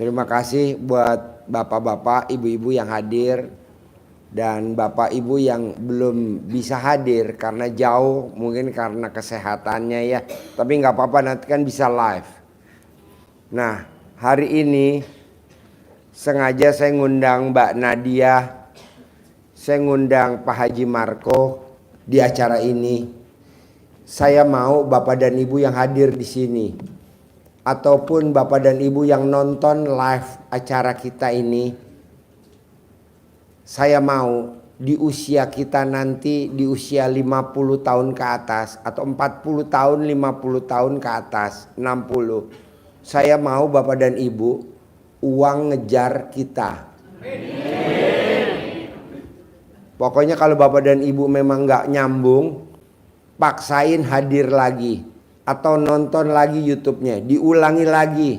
Terima kasih buat bapak-bapak, ibu-ibu yang hadir dan bapak ibu yang belum bisa hadir karena jauh, mungkin karena kesehatannya ya. Tapi nggak apa-apa, nanti kan bisa live. Nah, hari ini sengaja saya ngundang Mbak Nadia, saya ngundang Pak Haji Marco di acara ini. Saya mau bapak dan ibu yang hadir di sini, ataupun bapak dan ibu yang nonton live acara kita ini, saya mau di usia kita nanti, di usia 50 tahun ke atas, atau 40 tahun, 50 tahun ke atas, 60. Saya mau bapak dan ibu, uang ngejar kita. Pokoknya kalau bapak dan ibu memang nggak nyambung, paksain hadir lagi. Atau nonton lagi YouTube-nya, diulangi lagi,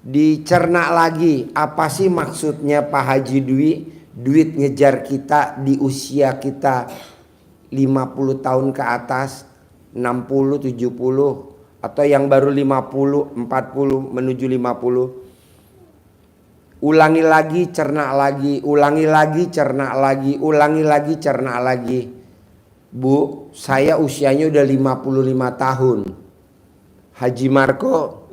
dicerna lagi. Apa sih maksudnya Pak Haji Dwi? Duit ngejar kita di usia kita 50 tahun ke atas, 60, 70, atau yang baru 50, 40 menuju 50. Ulangi lagi, cerna lagi, ulangi lagi, cerna lagi, ulangi lagi, cerna lagi. Bu, saya usianya udah 55 tahun. Haji Marco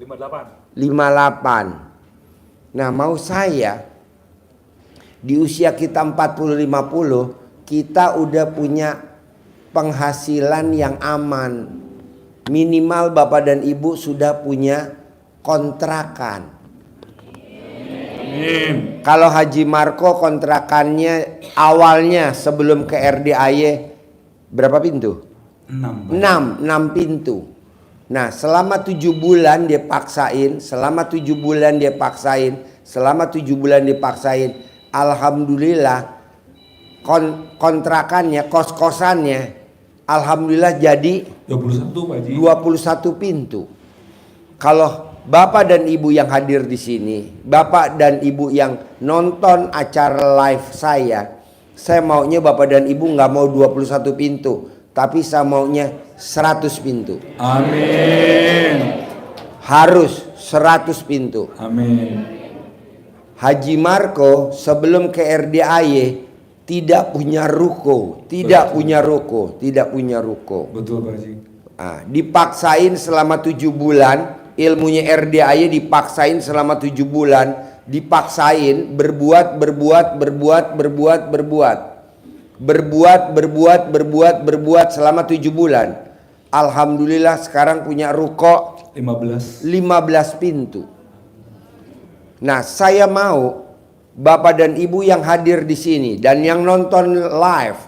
58. Nah, mau saya di usia kita 40-50, kita udah punya penghasilan yang aman. Minimal bapak dan ibu sudah punya kontrakan. Amin. Kalau Haji Marco kontrakannya awalnya sebelum ke RDAY berapa pintu? 6 pintu. Nah, selama 7 bulan dia paksain, alhamdulillah kontrakannya, kos-kosannya alhamdulillah jadi 21 Pak Haji. 21 pintu. Kalau bapak dan ibu yang hadir di sini, bapak dan ibu yang nonton acara live saya maunya bapak dan ibu nggak mau 21 pintu, tapi saya maunya 100 pintu. Amin. Harus 100 pintu. Amin. Haji Marco sebelum ke RDAY tidak punya ruko, tidak punya ruko. Betul Pak Haji. Nah, dipaksain selama 7 bulan, ilmunya RDAY dipaksain selama 7 bulan. Dipaksain berbuat selama 7 bulan. Alhamdulillah sekarang punya ruko 15 pintu. Nah, saya mau bapak dan ibu yang hadir di sini dan yang nonton live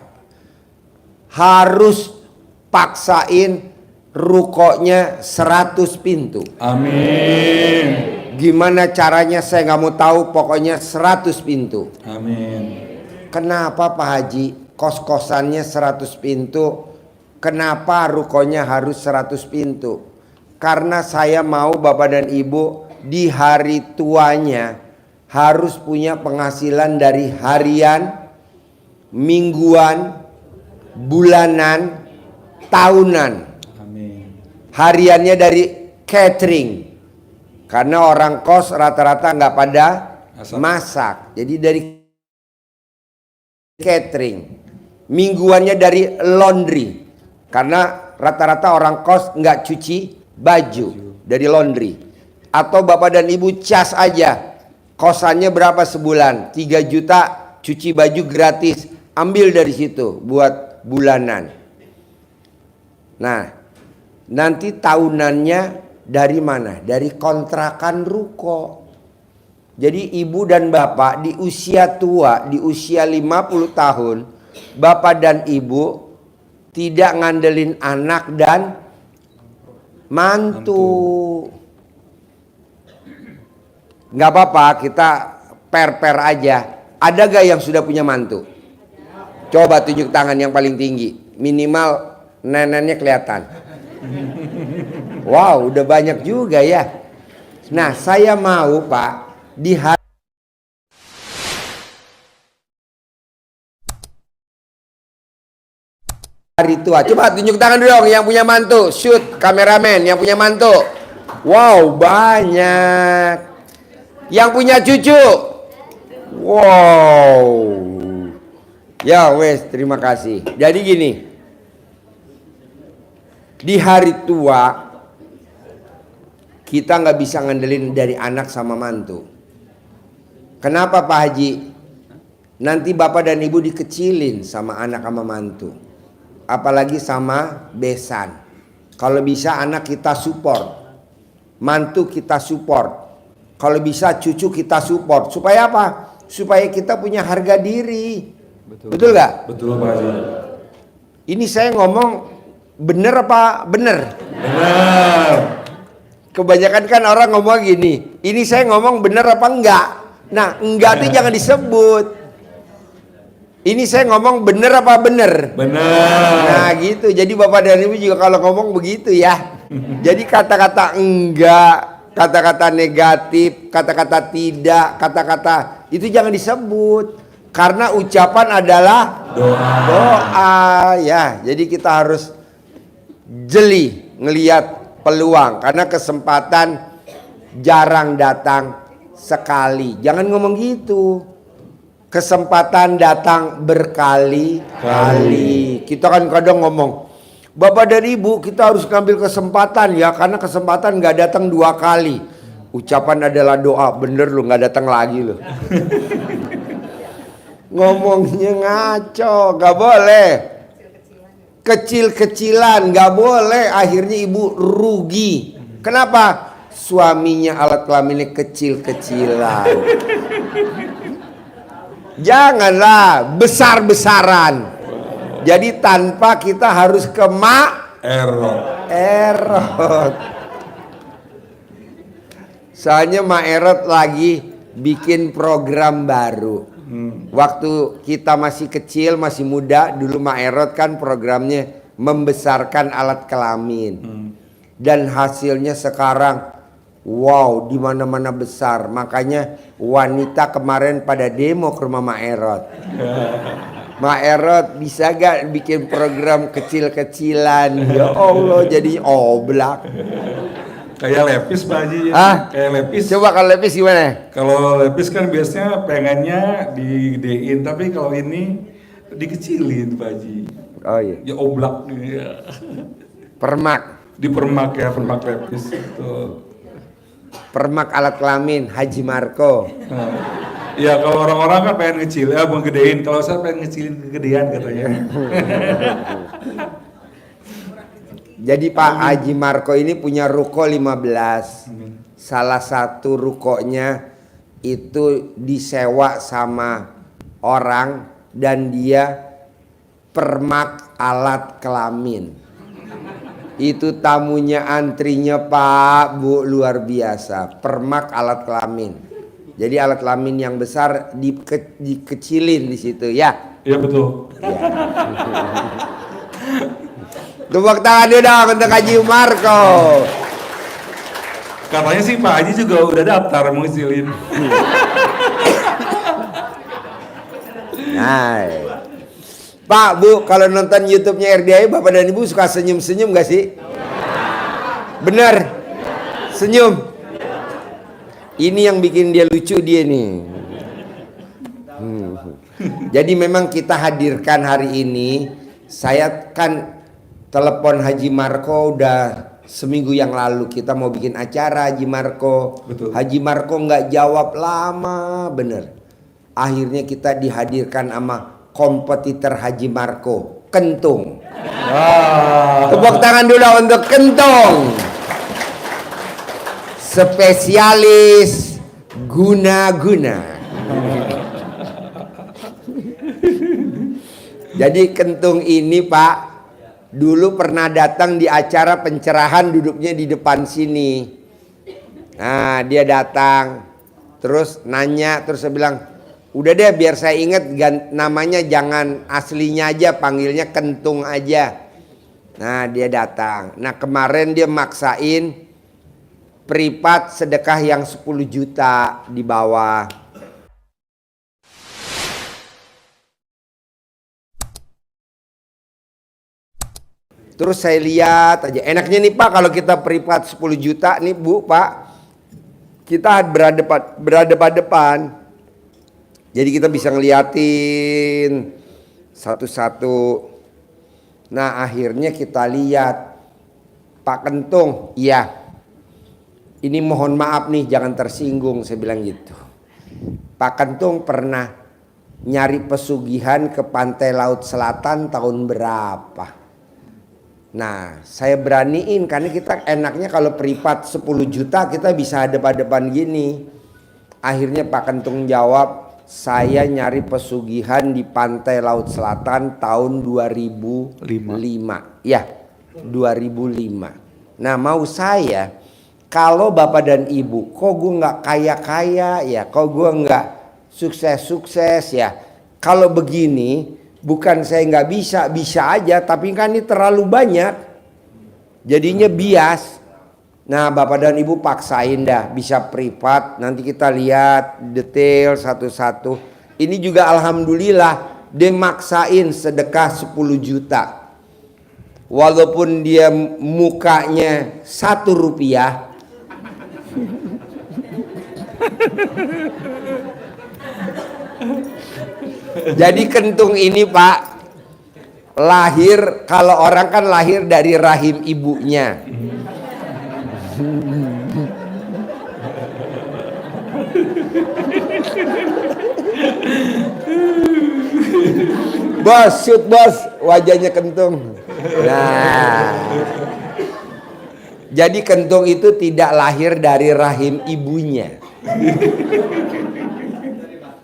harus paksain rukonya 100 pintu. Amin. Gimana caranya saya nggak mau tahu, pokoknya 100 pintu. Amin. Kenapa Pak Haji kos-kosannya 100 pintu? Kenapa rukonya harus 100 pintu? Karena saya mau bapak dan ibu di hari tuanya harus punya penghasilan dari harian, mingguan, bulanan, tahunan. Amin. Hariannya dari catering. Karena orang kos rata-rata nggak pada masak. Jadi dari catering. Mingguannya dari laundry. Karena rata-rata orang kos nggak cuci baju. Dari laundry. Atau bapak dan ibu cas aja. Kosannya berapa sebulan? 3 juta cuci baju gratis. Ambil dari situ buat bulanan. Nah, nanti tahunannya dari mana? Dari kontrakan ruko. Jadi ibu dan bapak di usia tua, di usia 50 tahun, bapak dan ibu tidak ngandelin anak dan mantu. Nggak apa-apa, kita per-per aja. Ada gak yang sudah punya mantu? Coba tunjuk tangan yang paling tinggi. Minimal neneknya kelihatan. Wow, udah banyak juga ya. Nah, saya mau Pak di hari tua. Coba tunjuk tangan dong yang punya mantu. Shoot, kameramen yang punya mantu. Wow, banyak. Yang punya cucu. Wow. Ya wes, terima kasih. Jadi gini, di hari tua kita nggak bisa ngandelin dari anak sama mantu. Kenapa Pak Haji? Nanti bapak dan ibu dikecilin sama anak sama mantu, apalagi sama besan. Kalau bisa anak kita support, mantu kita support, kalau bisa cucu kita support. Supaya apa? Supaya kita punya harga diri. Betul nggak? Betul Pak Haji. Ini saya ngomong bener apa bener? Benar. Kebanyakan kan orang ngomong gini, ini saya ngomong bener apa enggak? Nah, enggak itu jangan disebut. Ini saya ngomong bener apa bener? Benar. Nah gitu, jadi bapak dan ibu juga kalau ngomong begitu ya. Jadi kata-kata enggak, kata-kata negatif, kata-kata tidak, kata-kata itu jangan disebut. Karena ucapan adalah doa ya. Jadi kita harus jeli ngelihat peluang. Karena kesempatan jarang datang sekali. Jangan ngomong gitu. Kesempatan datang berkali-kali. Kita kan kadang ngomong, bapak dan ibu kita harus ngambil kesempatan ya, karena kesempatan nggak datang 2 kali. Ucapan adalah doa, bener lu nggak datang lagi lu. Ngomongnya ngaco, nggak boleh. Kecil-kecilan nggak boleh, akhirnya ibu rugi. Kenapa? Suaminya alat kelaminnya kecil-kecilan. Janganlah besar-besaran. Jadi tanpa kita harus ke erot. Soalnya Mak Erot lagi bikin program baru. Waktu kita masih kecil, masih muda, dulu Mak Erot kan programnya membesarkan alat kelamin. Dan hasilnya sekarang wow, di mana-mana besar. Makanya wanita kemarin pada demo ke rumah Mak Erot. Mak Erot bisa gak bikin program kecil-kecilan? Ya Allah, jadi oblak. Kayak lepis Pak Haji. Kayak lepis. Coba kalau lepis gimana? Kalau lepis kan biasanya pengennya digedein, tapi kalau ini dikecilin Pak Haji. Oh iya. Ya oblak ya. Permak. Dipermak ya, permak lepis itu. Permak alat kelamin Haji Marco. Ya kalau orang-orang kan pengen ngecil, ya mau gedein. Kalau saya pengen ngecilin kegedean katanya. Jadi Pak Haji Marco ini punya ruko 15. Salah satu rukonya itu disewa sama orang dan dia permak alat kelamin. Itu tamunya antrinya Pak Bu luar biasa. Permak alat kelamin. Jadi alat kelamin yang besar dikecilin di situ ya. Iya betul. Ya. Tepuk tangan dia dong untuk Haji Marco. Katanya sih Pak Haji juga udah daftar mau ngecilin. Nah, Pak Bu, kalau nonton YouTube-nya RDAY, Bapak dan Ibu suka senyum-senyum gak sih? Bener? Senyum? Ini yang bikin dia lucu dia nih. Jadi memang kita hadirkan hari ini. Saya kan telepon Haji Marco udah seminggu yang lalu. Kita mau bikin acara Haji Marco. Betul. Haji Marco nggak jawab lama bener. Akhirnya kita dihadirkan sama kompetitor Haji Marco, Kentung. Tepuk tangan dulu untuk Kentung. Spesialis guna-guna. Jadi Kentung ini Pak dulu pernah datang di acara pencerahan, duduknya di depan sini. Nah dia datang terus nanya, terus saya bilang udah deh biar saya ingat namanya jangan aslinya aja, panggilnya Kentung aja. Nah dia datang. Nah kemarin dia maksain privat sedekah yang 10 juta di bawah. Terus saya lihat aja, enaknya nih Pak kalau kita privat 10 juta nih Bu Pak, kita berhadapan-depan. Jadi kita bisa ngeliatin satu-satu. Nah akhirnya kita lihat, Pak Kentung, iya, ini mohon maaf nih, jangan tersinggung, saya bilang gitu. Pak Kentung pernah nyari pesugihan ke pantai Laut Selatan tahun berapa? Nah saya beraniin, karena kita enaknya kalau privat 10 juta kita bisa hadap-hadapan gini. Akhirnya Pak Kentung jawab, saya nyari pesugihan di pantai Laut Selatan tahun 2005. Ya 2005. Nah mau saya, kalau bapak dan ibu, kok gue nggak kaya-kaya ya, kok gue nggak sukses-sukses ya. Kalau begini, bukan saya nggak bisa, bisa aja, tapi kan ini terlalu banyak, jadinya bias. Nah bapak dan ibu paksain dah, bisa privat, nanti kita lihat detail satu-satu. Ini juga alhamdulillah, dia maksain sedekah 10 juta. Walaupun dia mukanya 1 rupiah. Jadi Kentung ini Pak, lahir, kalau orang kan lahir dari rahim ibunya. Bos, shoot bos, wajahnya Kentung. Nah, jadi Kentung itu tidak lahir dari rahim ibunya.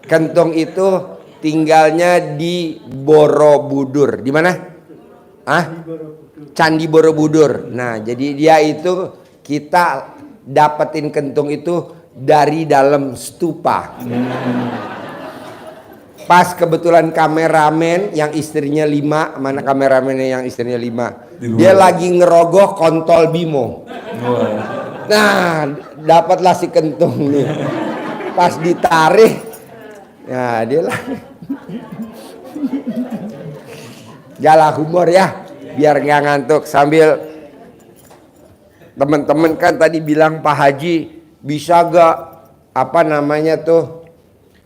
Kentung itu tinggalnya di Borobudur. Di mana? Candi Borobudur. Nah, jadi dia itu, kita dapetin Kentung itu dari dalam stupa. Pas kebetulan kameramen yang istrinya 5, mana kameramennya yang istrinya 5? Dia lagi ngerogoh kontol Bimo. Nah, dapatlah si Kentung nih. Pas ditarik, ya dia lah. Galah humor ya, biar nggak ngantuk. Sambil teman-teman kan tadi bilang, Pak Haji bisa gak apa namanya tuh,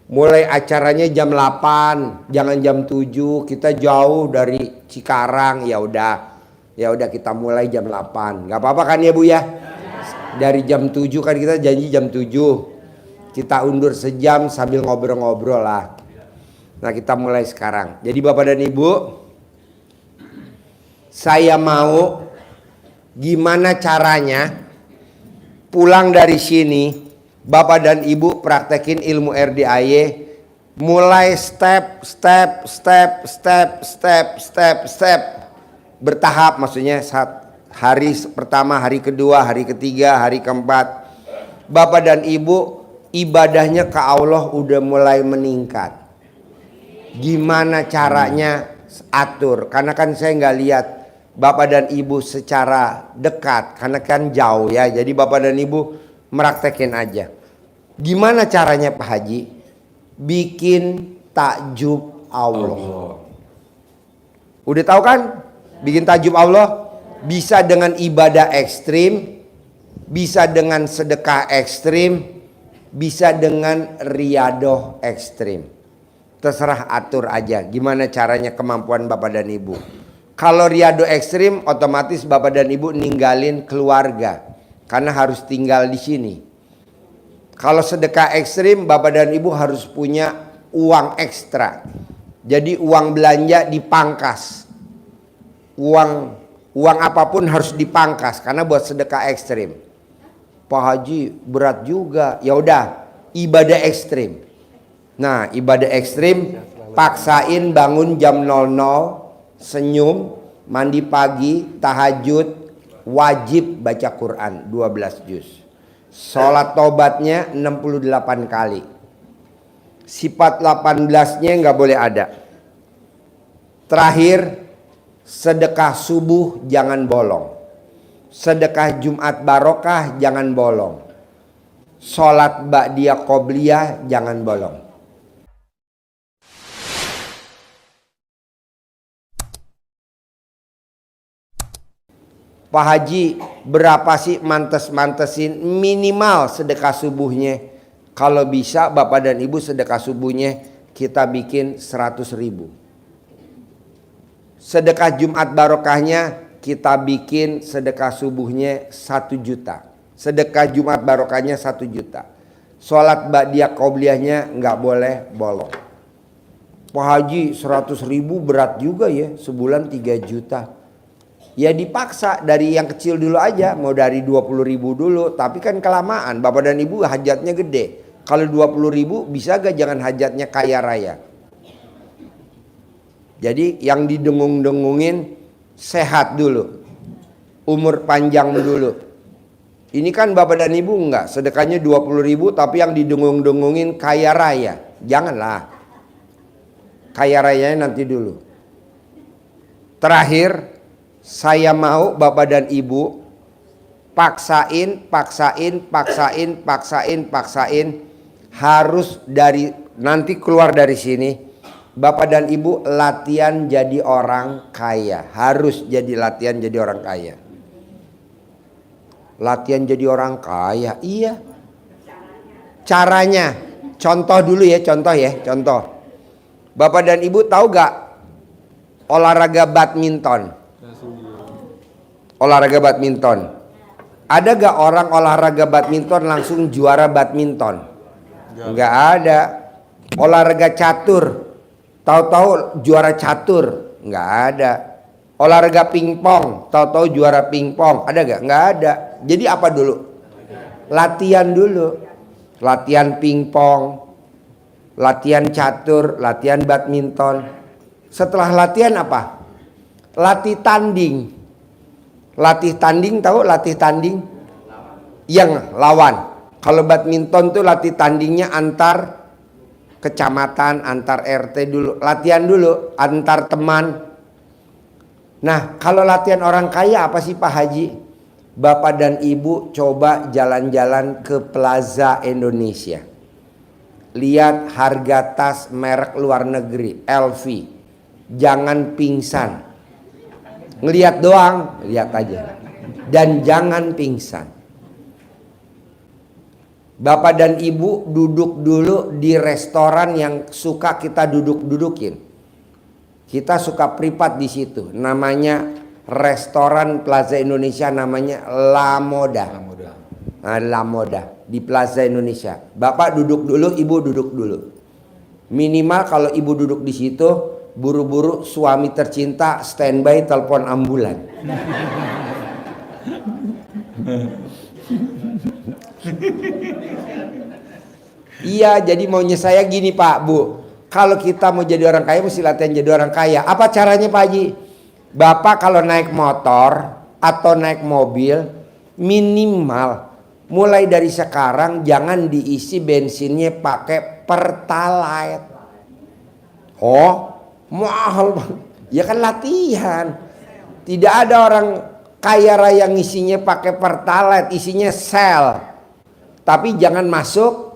mulai acaranya jam 8, jangan jam 7, kita jauh dari Cikarang. Ya udah kita mulai jam 8, nggak apa-apa kan ya Bu ya? Dari jam 7 kan kita janji jam 7, kita undur sejam sambil ngobrol-ngobrol lah. Nah kita mulai sekarang. Jadi Bapak dan Ibu, saya mau gimana caranya pulang dari sini, Bapak dan Ibu praktekin ilmu RDAY, mulai step bertahap, maksudnya hari pertama, hari kedua, hari ketiga, hari keempat. Bapak dan Ibu ibadahnya ke Allah udah mulai meningkat. Gimana caranya atur? Karena kan saya nggak lihat Bapak dan Ibu secara dekat, karena kan jauh ya. Jadi Bapak dan Ibu meraktekin aja. Gimana caranya Pak Haji? Bikin takjub Allah. Udah tahu kan? Bikin takjub Allah bisa dengan ibadah ekstrim, bisa dengan sedekah ekstrim, bisa dengan riadoh ekstrim. Terserah atur aja gimana caranya, kemampuan Bapak dan Ibu. Kalau riadoh ekstrim, otomatis Bapak dan Ibu ninggalin keluarga karena harus tinggal di sini. Kalau sedekah ekstrim, Bapak dan Ibu harus punya uang ekstra. Jadi uang belanja dipangkas. Uang apapun harus dipangkas karena buat sedekah ekstrim. Pak Haji berat juga. Ya udah, ibadah ekstrim. Nah, ibadah ekstrim, paksain bangun jam 00, senyum, mandi pagi, tahajud, wajib baca Quran 12 juz. Sholat tobatnya 68 kali. Sifat 18-nya nggak boleh ada. Terakhir, sedekah subuh jangan bolong. Sedekah Jumat barokah jangan bolong. Sholat ba'diyah qobliyah jangan bolong. Pak Haji, berapa sih mantesin minimal sedekah subuhnya? Kalau bisa Bapak dan Ibu sedekah subuhnya kita bikin 100.000. Sedekah Jumat barokahnya kita bikin sedekah subuhnya 1 juta. Sedekah Jumat barokahnya 1 juta. Sholat ba'diyah qobliyahnya nggak boleh bolong. Pak Haji 100.000 berat juga ya, sebulan 3 juta. Ya dipaksa dari yang kecil dulu aja, mau dari 20.000 dulu, tapi kan kelamaan. Bapak dan Ibu hajatnya gede. Kalau 20.000 bisa gak jangan hajatnya kaya raya. Jadi yang didengung-dengungin sehat dulu, umur panjang dulu. Ini kan Bapak dan Ibu enggak, sedekahnya 20.000 tapi yang didengung-dengungin kaya raya. Janganlah. Kaya rayanya nanti dulu. Terakhir, saya mau Bapak dan Ibu paksain harus dari nanti keluar dari sini Bapak dan Ibu latihan jadi orang kaya, harus jadi latihan jadi orang kaya. Latihan jadi orang kaya, iya. Caranya, contoh dulu ya, contoh. Bapak dan Ibu tahu gak olahraga badminton? Olahraga badminton. Ada gak orang olahraga badminton langsung juara badminton? Enggak ada. Olahraga catur, tahu-tahu juara catur? Enggak ada. Olahraga pingpong, tahu-tahu juara pingpong? Ada gak? Enggak ada. Jadi apa dulu? Latihan dulu. Latihan pingpong, latihan catur, latihan badminton. Setelah latihan apa? Latih tanding. Latih tanding, tahu latih tanding? Yang lawan. Kalau badminton tuh latih tandingnya antar kecamatan, antar RT dulu. Latihan dulu antar teman. Nah, kalau latihan orang kaya apa sih Pak Haji? Bapak dan Ibu coba jalan-jalan ke Plaza Indonesia. Lihat harga tas merek luar negeri, LV. Jangan pingsan. Ngelihat doang, lihat aja. Dan jangan pingsan. Bapak dan Ibu duduk dulu di restoran yang suka kita duduk-dudukin. Kita suka privat di situ. Namanya restoran Plaza Indonesia, namanya La Moda. Nah, La Moda di Plaza Indonesia. Bapak duduk dulu, Ibu duduk dulu. Minimal kalau Ibu duduk di situ, buru-buru suami tercinta standby telepon ambulan. Iya, jadi maunya saya gini Pak, Bu. Kalau kita mau jadi orang kaya mesti latihan jadi orang kaya. Apa caranya Pak Haji? Bapak kalau naik motor atau naik mobil, minimal mulai dari sekarang jangan diisi bensinnya pakai Pertalite. Oh, mahal Bang. Ya kan latihan. Tidak ada orang kaya raya ngisinya pakai Pertalite, isinya sel. Tapi jangan masuk.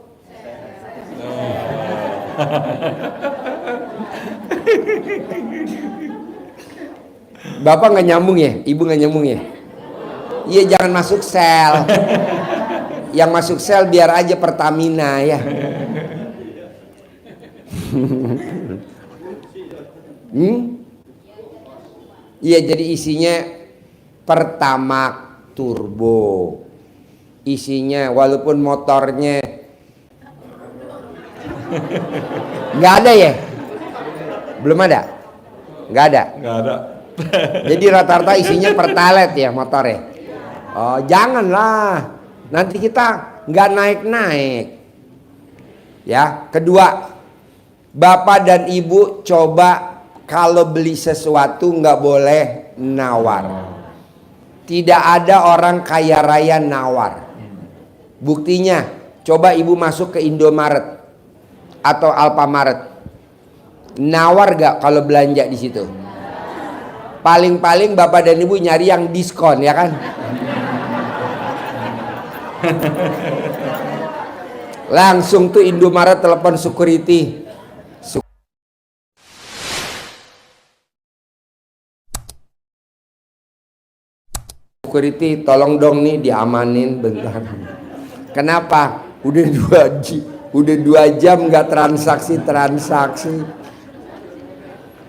Bapak nggak nyambung ya, Ibu nggak nyambung ya. Iya, jangan masuk sel. Yang masuk sel biar aja Pertamina ya. Iya, jadi isinya Pertamax turbo. Isinya walaupun motornya nggak ada ya? Belum ada? Nggak ada? Nggak ada. Jadi rata-rata isinya Pertalite ya motornya. Oh, janganlah. Nanti kita nggak naik-naik. Ya, kedua, Bapak dan Ibu coba kalau beli sesuatu nggak boleh nawar. Tidak ada orang kaya raya nawar. Buktinya, coba Ibu masuk ke Indomaret atau Alfamaret. Nawar gak kalau belanja di situ? Paling-paling Bapak dan Ibu nyari yang diskon, ya kan? Langsung tuh Indomaret telepon security. security tolong dong nih diamanin bentar. Kenapa? Udah 2 jam nggak transaksi.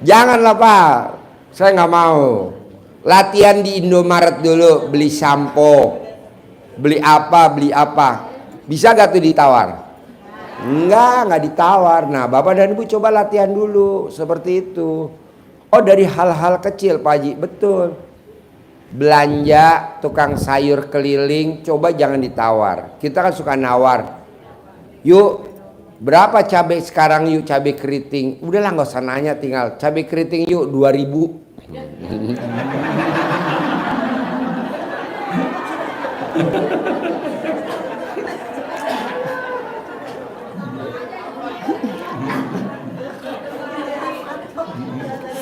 Janganlah Pak, saya nggak mau. Latihan di Indomaret dulu, beli sampo, beli apa. Bisa gak tuh ditawar? Enggak ditawar. Nah Bapak dan Ibu coba latihan dulu seperti itu. Oh dari hal-hal kecil Pak Haji, betul. Belanja tukang sayur keliling, coba jangan ditawar. Kita kan suka nawar. Yuk, berapa cabai sekarang yuk cabai keriting? Udahlah nggak usah nanya, tinggal cabai keriting yuk 2.000.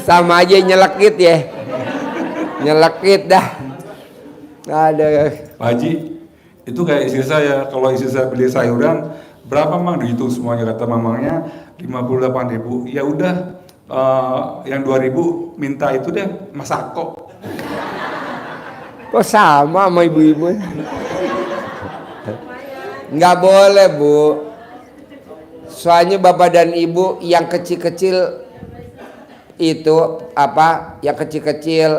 Sama aja nyelekit ya. Nyelekit dah. Ada. Pak Haji, itu kayak istri saya. Kalau istri saya beli sayuran, berapa mang? Dihitung semuanya, kata mamangnya 58.000. Ya udah, yang 2.000 minta itu deh Mas Ako. Kok sama ibu-ibu? Nggak boleh Bu. Soalnya Bapak dan Ibu yang kecil-kecil itu yang kecil-kecil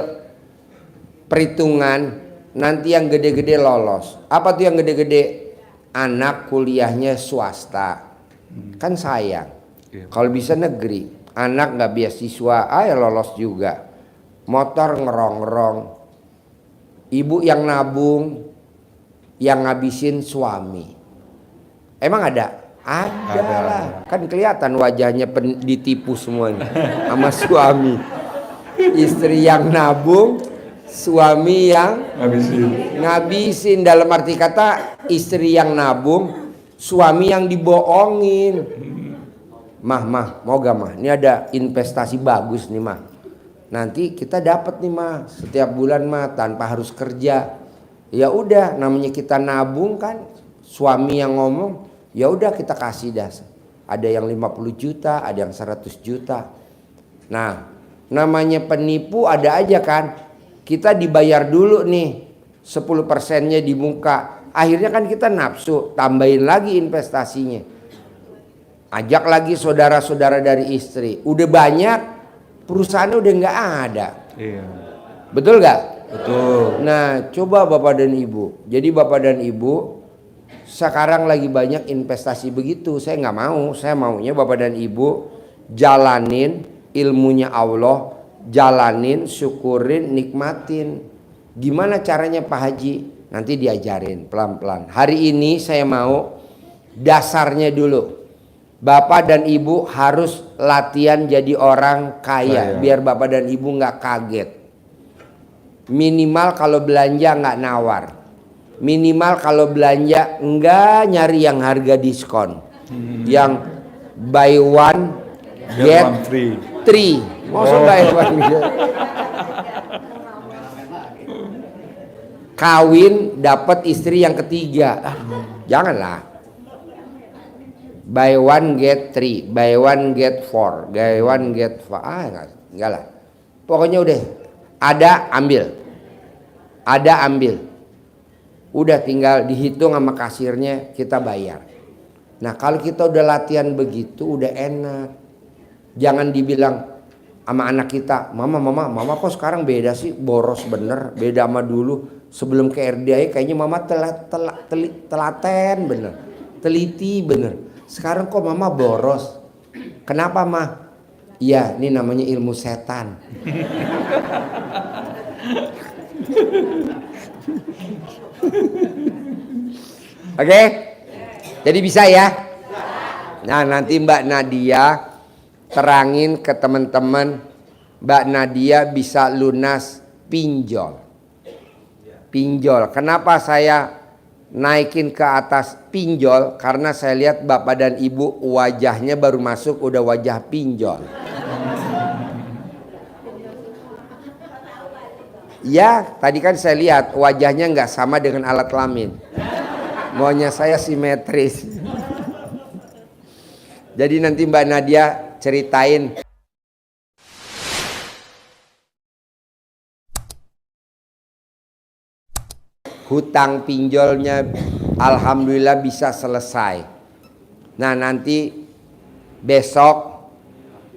perhitungan, nanti yang gede-gede lolos. Apa tuh yang gede-gede? Anak kuliahnya swasta, kan sayang. Kalau bisa negeri, anak nggak beasiswa, ya lolos juga. Motor ngerong-ngerong, ibu yang nabung, yang ngabisin suami. Emang ada? Ada lah, kan kelihatan wajahnya ditipu semuanya sama suami. Istri yang nabung, suami yang ngabisin. Dalam arti kata istri yang nabung, suami yang dibohongin. Mah, mau gak mah? Ini ada investasi bagus nih mah. Nanti kita dapat nih mah setiap bulan mah tanpa harus kerja. Ya udah, namanya kita nabung kan. Suami yang ngomong, ya udah kita kasih dah. Ada yang 50 juta, ada yang 100 juta. Nah, namanya penipu ada aja kan. Kita dibayar dulu nih 10%-nya di muka. Akhirnya kan kita nafsu, tambahin lagi investasinya. Ajak lagi saudara-saudara dari istri. Udah banyak, perusahaannya udah nggak ada. Iya. Betul nggak? Betul. Nah, coba Bapak dan Ibu. Jadi Bapak dan Ibu sekarang lagi banyak investasi begitu. Saya nggak mau. Saya maunya Bapak dan Ibu jalanin ilmunya Allah, jalanin, syukurin, nikmatin. Gimana caranya Pak Haji? Nanti diajarin pelan-pelan. Hari ini saya mau dasarnya dulu. Bapak dan Ibu harus latihan jadi orang kaya. Biar Bapak dan Ibu nggak kaget. Minimal kalau belanja nggak nawar. Minimal kalau belanja enggak nyari yang harga diskon. Yang buy one get three. Maksud buy one get. Kawin dapat istri yang ketiga. Janganlah. Buy one get three, buy one get four, buy one get five. Enggak lah. Pokoknya udah ada ambil. Ada ambil. Udah tinggal dihitung sama kasirnya, kita bayar. Nah kalau kita udah latihan begitu udah enak. Jangan dibilang sama anak kita, mama kok sekarang beda sih, boros bener, beda sama dulu. Sebelum ke RDAY kayaknya mama telaten bener, teliti bener. Sekarang kok mama boros. Kenapa mah? Iya, ini namanya ilmu setan. Oke, jadi bisa ya. Nah nanti Mbak Nadia terangin ke teman-teman. Mbak Nadia bisa lunas pinjol. Pinjol. Kenapa saya naikin ke atas pinjol? Karena saya lihat Bapak dan Ibu wajahnya baru masuk udah wajah pinjol. Ya, tadi kan saya lihat wajahnya nggak sama dengan alat kelamin. Maunya saya simetris. Jadi nanti Mbak Nadia ceritain. hutang pinjolnya alhamdulillah bisa selesai. Nah nanti besok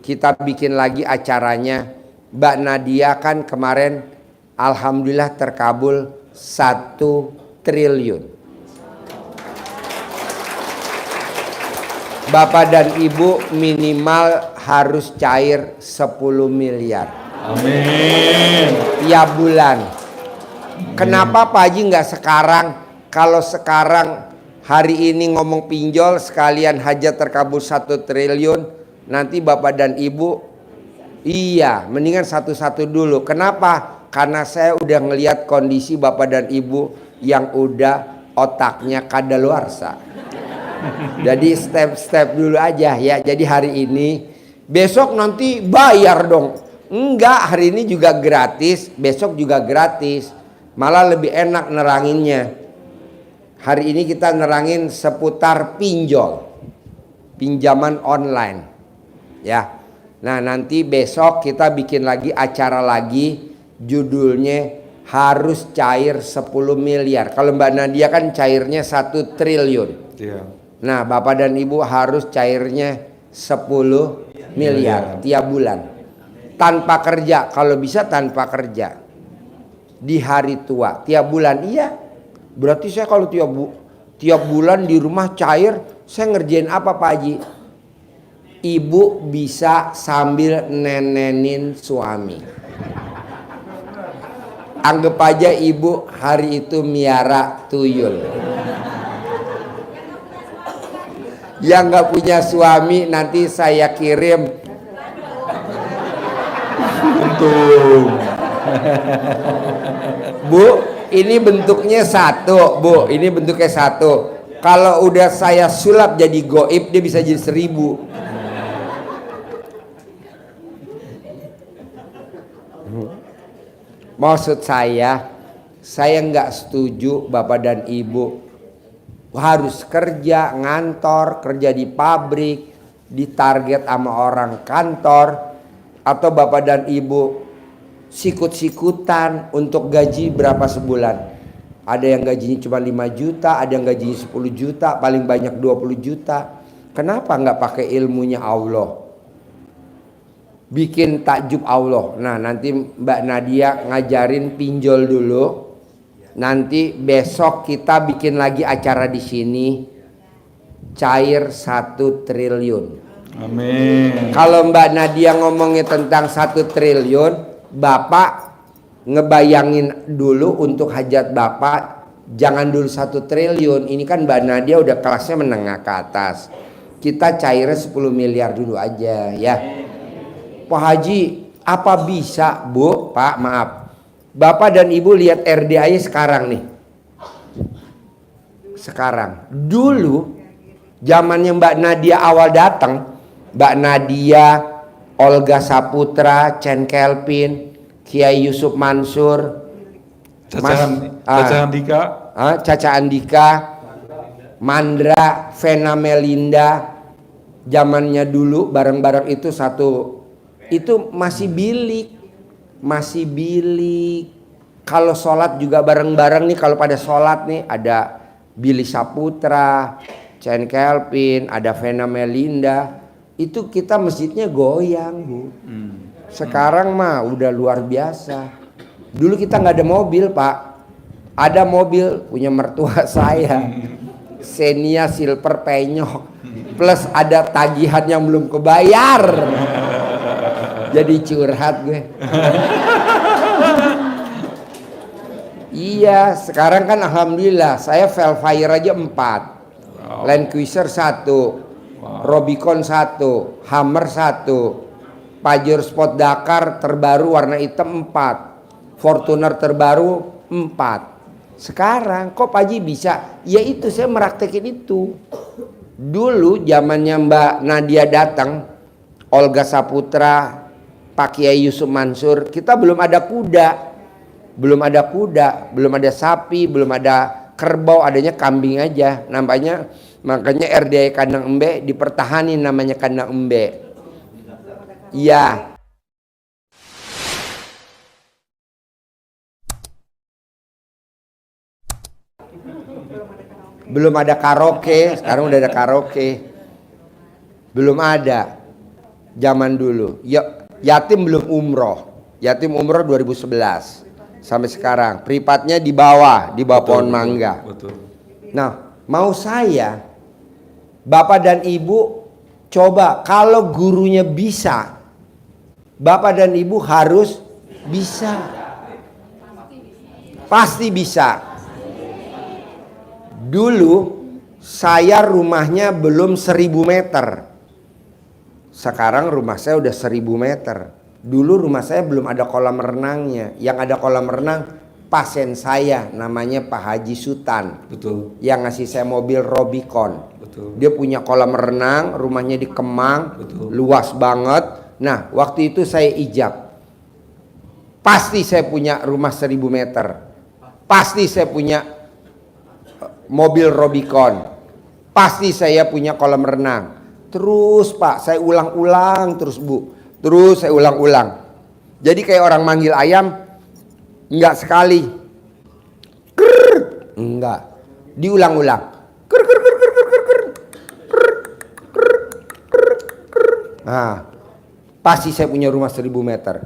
kita bikin lagi acaranya. Mbak Nadia kan kemarin alhamdulillah terkabul 1 triliun. Bapak dan Ibu minimal harus cair 10 miliar. Amin. Tiap bulan. Kenapa Pak Haji nggak sekarang? Kalau sekarang hari ini ngomong pinjol sekalian hajat terkabul 1 triliun. Nanti Bapak dan Ibu, iya mendingan satu-satu dulu. Kenapa? Karena saya udah ngelihat kondisi Bapak dan Ibu yang udah otaknya kadaluarsa. Jadi step-step dulu aja ya. Jadi hari ini, besok nanti bayar dong. Enggak, hari ini juga gratis, besok juga gratis. Malah lebih enak neranginnya. Hari ini kita nerangin seputar pinjol, pinjaman online. Ya. Nah, nanti besok kita bikin lagi acara lagi, judulnya harus cair 10 miliar. Kalau Mbak Nadia kan cairnya 1 triliun. Iya. Nah, Bapak dan Ibu harus cairnya 10 miliar tiap bulan. Tanpa kerja, kalau bisa tanpa kerja. Di hari tua, tiap bulan. Iya. Berarti saya kalau tiap bulan di rumah cair, saya ngerjain apa Pak Haji? Ibu bisa sambil nenenin suami. Anggap aja ibu hari itu miara tuyul. Yang nggak punya suami nanti saya kirim. Untung. Bu, ini bentuknya satu, Bu. Ini bentuknya satu. Kalau udah saya sulap jadi goib, dia bisa jadi 1000. Maksud saya nggak setuju Bapak dan Ibu harus kerja ngantor, kerja di pabrik, ditarget sama orang kantor, atau Bapak dan Ibu sikut-sikutan untuk gaji berapa sebulan. Ada yang gajinya cuma 5 juta, ada yang gajinya 10 juta, paling banyak 20 juta. Kenapa nggak pakai ilmunya Allah? Bikin takjub Allah. Nah nanti Mbak Nadia ngajarin pinjol dulu. Nanti besok kita bikin lagi acara di sini, cair 1 triliun. Amin. Kalau Mbak Nadia ngomongnya tentang 1 triliun, Bapak ngebayangin dulu untuk hajat Bapak, jangan dulu 1 triliun. Ini kan Mbak Nadia udah kelasnya menengah ke atas. Kita cairnya 10 miliar dulu aja ya. Pak Haji, apa bisa Bu? Pak maaf, Bapak dan Ibu lihat RDAY sekarang nih. Sekarang. Dulu zamannya Mbak Nadia awal datang, Mbak Nadia, Olga Saputra, Cengkelpin, Kiai Yusuf Mansur, Caca Andika, Caca Andika, Mandra, Vena Melinda, zamannya dulu bareng-bareng itu itu masih bilik. Kalau sholat juga bareng-bareng nih, kalau pada sholat nih ada Billy Saputra, Chen Kelvin, ada Vena Melinda. Itu kita masjidnya goyang Bu. Sekarang mah udah luar biasa. Dulu kita nggak ada mobil Pak. Ada mobil punya mertua saya, Xenia Silver Penyok, plus ada tagihan yang belum kebayar. Jadi curhat gue. Iya, sekarang kan alhamdulillah saya Velfire aja 4, Land Cruiser 1, Robicon 1, Hammer 1, Pajero Sport Dakar terbaru warna hitam 4, Fortuner terbaru 4. Sekarang kok Pak Haji bisa? Ya itu saya meraktekin itu. Dulu zamannya Mbak Nadia datang, Olga Saputra, Pak Kiai Yusuf Mansur, kita belum ada kuda, belum ada sapi, belum ada kerbau, adanya kambing aja. Makanya RDAY Kandang Embe dipertahanin namanya Kandang Embe. Iya. Belum ada karaoke, sekarang udah ada karaoke. Belum ada. Zaman dulu. Yatim belum umroh. Yatim umroh 2011 sampai sekarang. Pripatnya di bawah pohon mangga. Betul. Nah, mau saya, Bapak dan Ibu, coba kalau gurunya bisa, Bapak dan Ibu harus bisa. Pasti bisa. Dulu saya rumahnya belum 1000 meter. Sekarang rumah saya udah 1000 meter. Dulu rumah saya belum ada kolam renangnya. Yang ada kolam renang pasien saya, namanya Pak Haji Sultan. Betul. Yang ngasih saya mobil Robicon. Betul. Dia punya kolam renang, rumahnya di Kemang. Betul. Luas banget. Nah, waktu itu saya ijab. Pasti saya punya rumah 1000 meter. Pasti saya punya mobil Robicon. Pasti saya punya kolam renang. Terus Pak, saya ulang-ulang terus Bu. Terus saya ulang-ulang. Jadi kayak orang manggil ayam, enggak sekali. Krrr, enggak. Diulang-ulang. Krrr, krrr, krrr, krrr, krrr, krrr. Krrr, krrr, krrr, krrr. Nah, pasti saya punya rumah 1000 meter.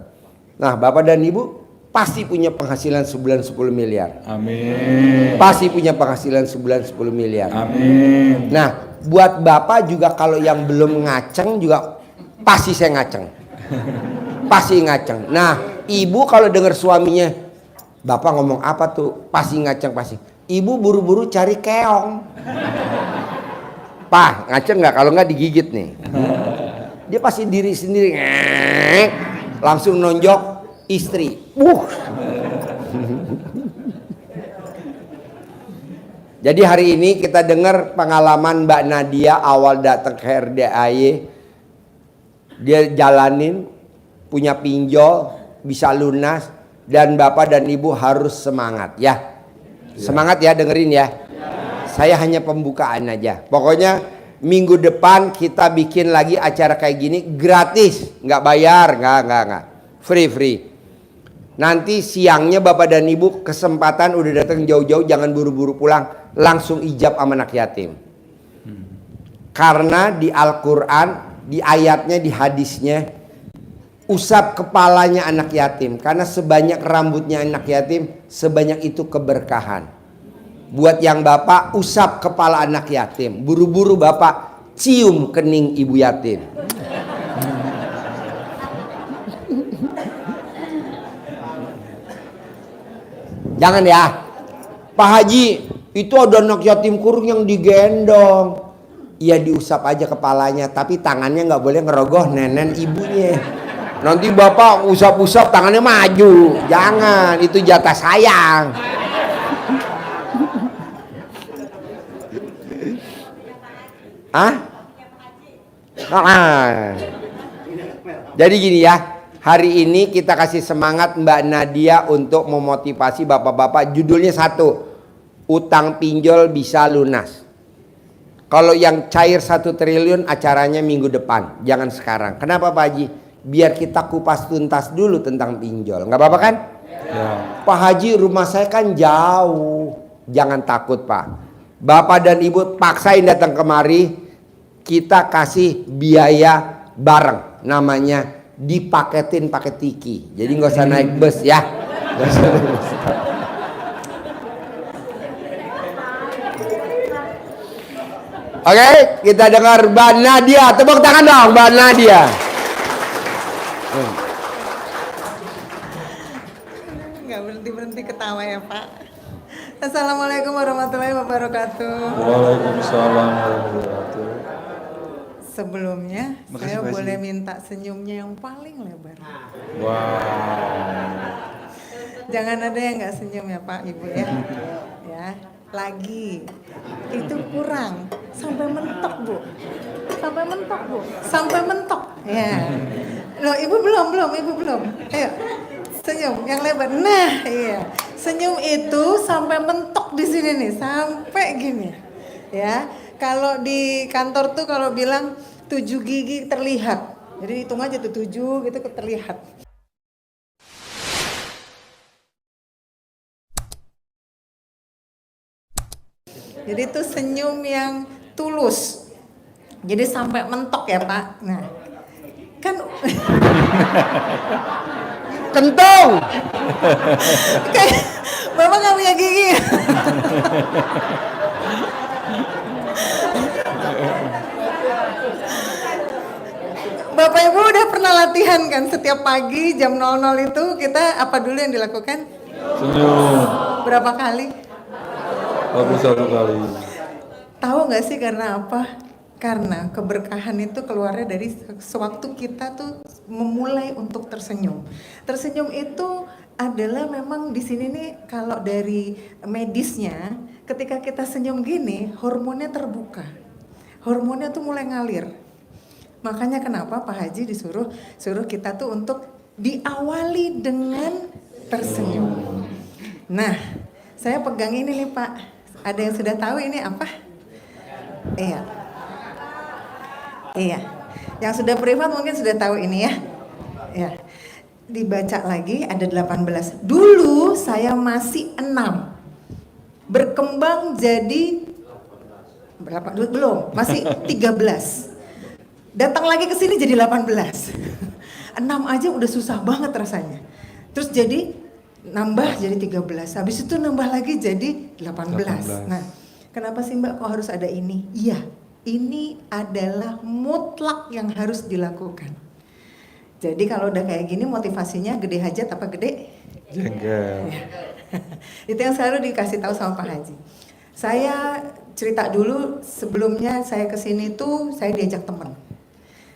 Nah, Bapak dan Ibu pasti punya penghasilan sebulan 10 miliar. Amin. Pasti punya penghasilan sebulan 10 miliar. Amin. Nah, buat Bapak juga kalau yang belum ngaceng juga pasti saya ngaceng. Pasti ngaceng. Nah, Ibu kalau dengar suaminya, Bapak ngomong apa tuh? Pasti ngaceng pasti. Ibu buru-buru cari keong. Pak, ngaceng nggak? Kalau nggak digigit nih. Dia pasti diri sendiri. Langsung nonjok istri. Jadi hari ini kita dengar pengalaman Mbak Nadia awal datang ke RDAY. Dia jalanin, punya pinjol, bisa lunas, dan Bapak dan Ibu harus semangat ya. Semangat ya, dengerin ya. Saya hanya pembukaan aja. Pokoknya minggu depan kita bikin lagi acara kayak gini gratis, nggak bayar, nggak. Free. Nanti siangnya Bapak dan Ibu kesempatan udah datang jauh-jauh, jangan buru-buru pulang, langsung ijab sama anak yatim. Karena di Al-Quran, di ayatnya, di hadisnya, usap kepalanya anak yatim. Karena sebanyak rambutnya anak yatim, sebanyak itu keberkahan. Buat yang Bapak, usap kepala anak yatim. Buru-buru Bapak cium kening ibu yatim. Jangan ya, Pak Haji, itu ada anak yatim kurung yang digendong. Iya, diusap aja kepalanya, tapi tangannya nggak boleh ngerogoh nenen ibunya. Nanti Bapak usap-usap tangannya maju. Jangan, itu jatah sayang. Jadi gini ya. Hari ini kita kasih semangat Mbak Nadia untuk memotivasi bapak-bapak. Judulnya satu, utang pinjol bisa lunas. Kalau yang cair 1 triliun acaranya minggu depan, jangan sekarang. Kenapa Pak Haji? Biar kita kupas tuntas dulu tentang pinjol. Nggak apa-apa kan? Ya. Pak Haji, rumah saya kan jauh. Jangan takut Pak. Bapak dan Ibu paksain datang kemari. Kita kasih biaya bareng. Namanya dipaketin pakai tiki, jadi nggak usah naik bus ya. Oke, kita dengar Mbak Nadia, tepuk tangan dong Mbak Nadia. Nggak berhenti ketawa ya Pak. Assalamualaikum warahmatullahi wabarakatuh. Waalaikumsalam warahmatullahi wabarakatuh. Sebelumnya Makasih, saya Pak boleh Haji. minta senyumnya yang paling lebar. Wow. Jangan ada yang nggak senyum ya Pak Ibu ya. Ya, lagi itu kurang sampai mentok Bu. Sampai mentok Bu. Sampai mentok. Ya. Loh Ibu belum. Ayo. Senyum yang lebar. Nah, iya. Senyum itu sampai mentok di sini nih, sampai gini. Ya. Kalau di kantor tuh kalau bilang 7 gigi terlihat. Jadi hitung aja tuh 7 gitu, terlihat. Jadi itu senyum yang tulus. Jadi sampai mentok ya Pak. Nah, kan Kentung. kayak Bapak nggak punya gigi. Bapak Ibu udah pernah latihan kan setiap pagi jam 00 itu kita apa dulu yang dilakukan? Senyum. Berapa kali? 21 kali. Tahu nggak sih karena apa? Karena keberkahan itu keluarnya dari sewaktu kita tuh memulai untuk tersenyum. Tersenyum itu adalah memang di sini nih kalau dari medisnya, ketika kita senyum gini, hormonnya terbuka. Hormonnya tuh mulai ngalir. Makanya kenapa Pak Haji suruh kita tuh untuk diawali dengan tersenyum. Nah, saya pegang ini nih Pak. Ada yang sudah tahu ini apa? Iya. Iya. Yang sudah privat mungkin sudah tahu ini ya. Ya. Dibaca lagi ada 18. Dulu saya masih 6. Berkembang jadi berapa? Belum, masih 13. Datang lagi ke sini jadi 18. 6 aja udah susah banget rasanya. Terus jadi nambah jadi 13. Habis itu nambah lagi jadi 18. Nah, kenapa sih Mbak kok harus ada ini? Iya, ini adalah mutlak yang harus dilakukan. Jadi kalau udah kayak gini motivasinya gede hajat apa gede? Jengkel. Itu yang selalu dikasih tahu sama Pak Haji. Saya cerita dulu sebelumnya saya kesini tuh saya diajak teman.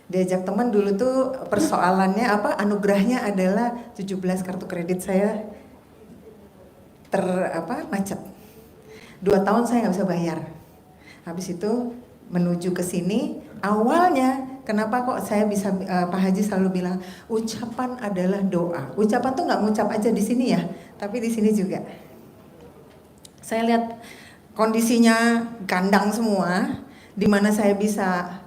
Diajak teman dulu tuh persoalannya apa? Anugerahnya adalah 17 kartu kredit saya macet. 2 tahun saya nggak bisa bayar. Habis itu menuju ke sini, awalnya kenapa kok saya bisa Pak Haji selalu bilang ucapan adalah doa. Ucapan tuh nggak ngucap aja di sini ya, tapi di sini juga. Saya lihat kondisinya kandang semua, di mana saya bisa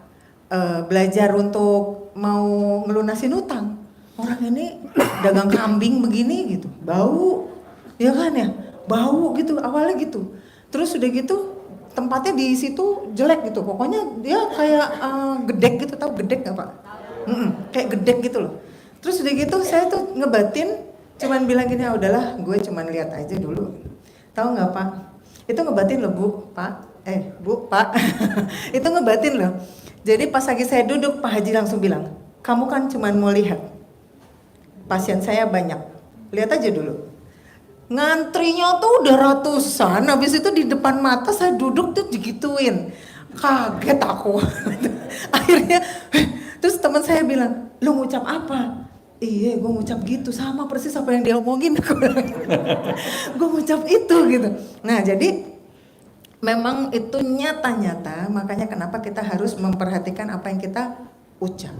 belajar untuk mau ngelunasin utang. Orang ini dagang kambing begini gitu, bau, ya kan ya, bau gitu awalnya gitu. Terus udah gitu tempatnya di situ jelek gitu, pokoknya dia kayak gedek gitu, tahu gedek nggak Pak? Kayak gedek gitu loh. Terus udah gitu saya tuh ngebatin, cuman bilang gini, udahlah gue cuman lihat aja dulu. Tahu nggak Pak? Itu ngebatin loh Bu, Pak. Bu, Pak. Itu ngebatin loh. Jadi pas lagi saya duduk, Pak Haji langsung bilang, kamu kan cuman mau lihat. Pasien saya banyak. Lihat aja dulu. Ngantrinya tuh udah ratusan, habis itu di depan mata saya duduk tuh digituin. Kaget aku. Akhirnya, terus teman saya bilang, lu ngucap apa? Iya, gue ngucap gitu, sama persis apa yang dia omongin. Gue ngucap itu gitu. Nah jadi memang itu nyata-nyata, makanya kenapa kita harus memperhatikan apa yang kita ucap.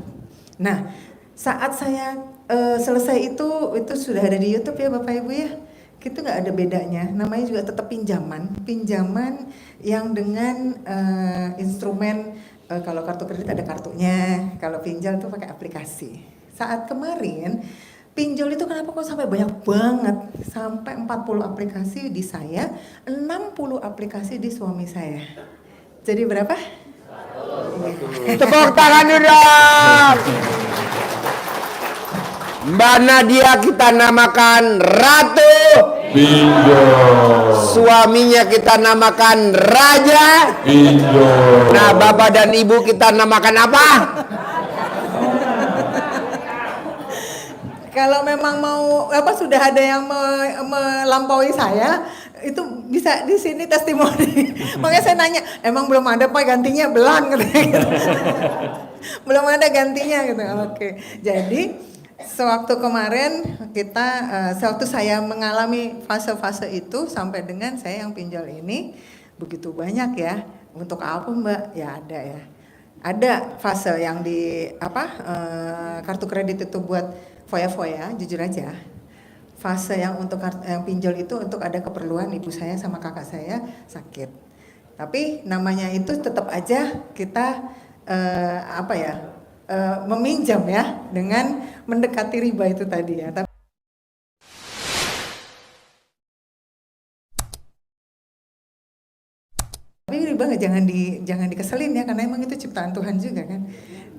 Nah, saat saya selesai itu sudah ada di YouTube ya Bapak Ibu ya. Itu nggak ada bedanya, namanya juga tetap pinjaman yang dengan instrumen kalau kartu kredit ada kartunya, kalau pinjol itu pakai aplikasi. Saat kemarin pinjol itu kenapa kok sampai banyak banget, sampai 40 aplikasi di saya, 60 aplikasi di suami saya. Jadi berapa? Tepuk tangan dulu. Mbak Nadia kita namakan Ratu Pinjol. Suaminya kita namakan Raja Pinjol. Nah Bapak dan Ibu kita namakan apa? Kalau memang mau sudah ada yang melampaui saya, itu bisa di sini testimoni. Makanya saya nanya, emang belum ada Pak gantinya? Belum katanya gitu. Belum ada gantinya gitu. Oke. Jadi sewaktu kemarin sewaktu saya mengalami fase-fase itu sampai dengan saya yang pinjol ini begitu banyak ya. Untuk apa Mbak? Ya ada ya. Ada fase yang di kartu kredit itu buat foya-foya, jujur aja. Fase yang untuk yang pinjol itu untuk ada keperluan ibu saya sama kakak saya sakit. Tapi namanya itu tetap aja kita meminjam ya dengan mendekati riba itu tadi ya. juga jangan dikeselin ya, karena emang itu ciptaan Tuhan juga kan.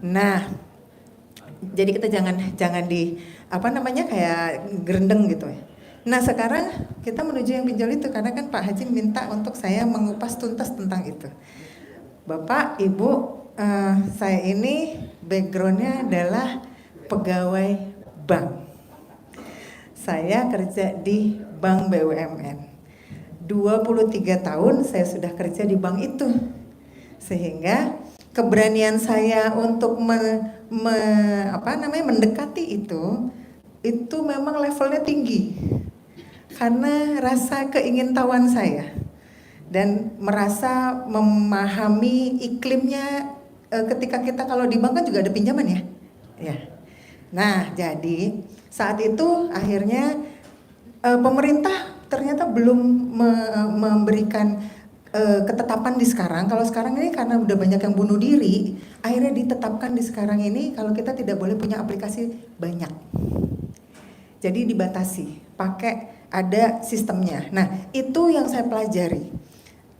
Nah, jadi kita jangan di apa namanya kayak gerendeng gitu ya. Nah sekarang kita menuju yang pinjol itu, karena kan Pak Haji minta untuk saya mengupas tuntas tentang itu. Bapak, Ibu, saya ini backgroundnya adalah pegawai bank. Saya kerja di bank BUMN. 23 tahun saya sudah kerja di bank itu. Sehingga keberanian saya untuk mendekati itu memang levelnya tinggi. Karena rasa keingintahuan saya dan merasa memahami iklimnya. Ketika kita kalau di bank kan juga ada pinjaman ya. Ya. Nah, jadi saat itu akhirnya pemerintah ternyata belum memberikan ketetapan di sekarang. Kalau sekarang ini karena udah banyak yang bunuh diri, akhirnya ditetapkan di sekarang ini kalau kita tidak boleh punya aplikasi banyak. Jadi dibatasi, pakai ada sistemnya. Nah, itu yang saya pelajari.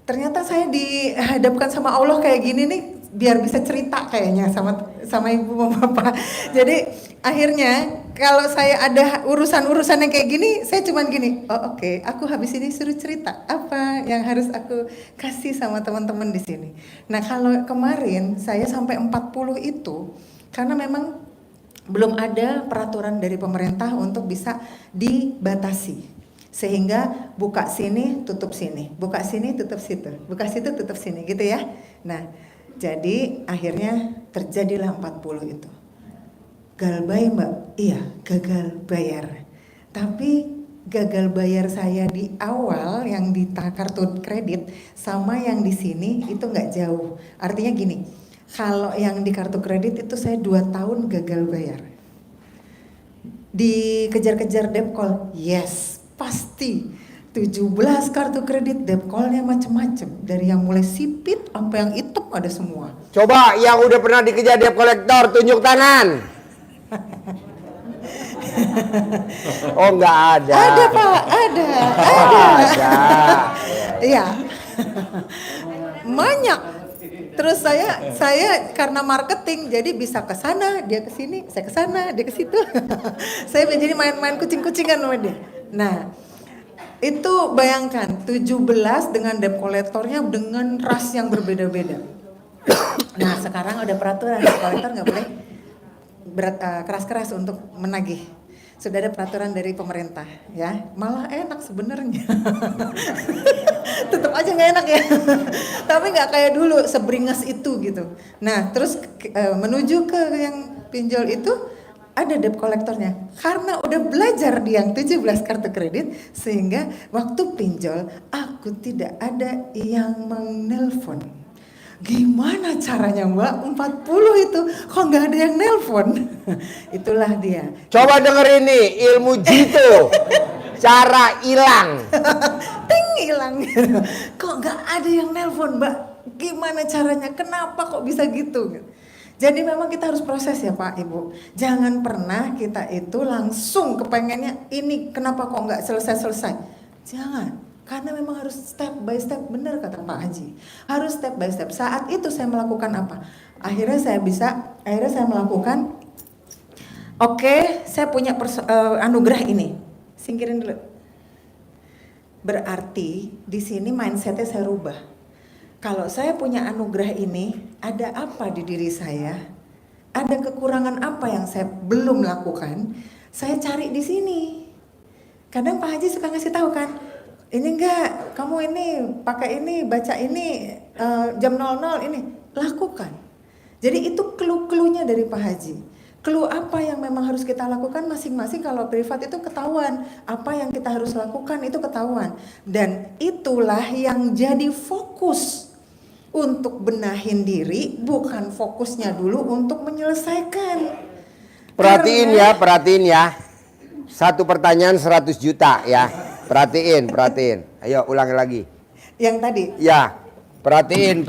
Ternyata saya dihadapkan sama Allah kayak gini nih, biar bisa cerita kayaknya sama ibu sama bapak. Jadi akhirnya kalau saya ada urusan-urusan yang kayak gini, saya cuman gini, oh oke, aku habis ini suruh cerita apa yang harus aku kasih sama teman-teman di sini. Nah kalau kemarin saya sampai 40 itu karena memang belum ada peraturan dari pemerintah untuk bisa dibatasi. Sehingga buka sini, tutup sini, buka sini, tutup situ, buka situ, tutup sini gitu ya. Nah jadi akhirnya terjadilah 40 itu. Gagal bayar mbak? Iya, gagal bayar. Tapi gagal bayar saya di awal yang di kartu kredit sama yang di sini itu nggak jauh. Artinya gini, kalau yang di kartu kredit itu saya 2 tahun gagal bayar. Dikejar-kejar debt call, yes, pasti. 17 kartu kredit debt call-nya macem-macem. Dari yang mulai sipit sampai yang hitam ada semua. Coba yang udah pernah dikejar debt collector tunjuk tangan. Oh nggak ada. Ada Pak, ada. Iya. Banyak. Terus saya karena marketing jadi bisa ke sana, dia ke sini, saya ke sana, dia ke situ. Saya menjadi main-main kucing-kucingan sama dia. Nah, itu bayangkan 17 dengan debt collectornya dengan ras yang berbeda-beda. Nah, sekarang ada peraturan debt collector nggak boleh keras-keras untuk menagih. Sudah ada peraturan dari pemerintah ya, malah enak sebenarnya. Tetap aja nggak enak ya. Tapi nggak kayak dulu seberingas itu gitu. Nah terus menuju ke yang pinjol itu ada debt kolektornya. Karena udah belajar di yang 17 kartu kredit sehingga waktu pinjol aku tidak ada yang menelpon. Gimana caranya mbak 40 itu kok nggak ada yang nelpon. Itulah dia. Coba denger ini ilmu jitu. Cara hilang. Ting hilang. Kok nggak ada yang nelpon mbak. Gimana caranya, kenapa kok bisa gitu. Jadi memang kita harus proses ya Pak Ibu. Jangan pernah kita itu langsung kepengennya ini kenapa kok nggak selesai-selesai. Jangan. Karena memang harus step by step, benar kata Pak Haji. Harus step by step. Saat itu saya melakukan apa? Akhirnya saya melakukan, oke, saya punya anugerah ini. Singkirin dulu. Berarti di sini mindsetnya saya rubah. Kalau saya punya anugerah ini, ada apa di diri saya? Ada kekurangan apa yang saya belum lakukan? Saya cari di sini. Kadang Pak Haji suka ngasih tahu kan, ini enggak, kamu ini pakai ini, baca ini jam 00 ini, lakukan. Jadi itu clue-cluenya dari Pak Haji. Clue apa yang memang harus kita lakukan masing-masing. Kalau privat itu ketahuan, apa yang kita harus lakukan itu ketahuan. Dan itulah yang jadi fokus untuk benahin diri, bukan fokusnya dulu untuk menyelesaikan. Perhatiin ya. Satu pertanyaan 100 juta ya. Perhatiin. Ayo ulangi lagi. Yang tadi? Ya, perhatiin.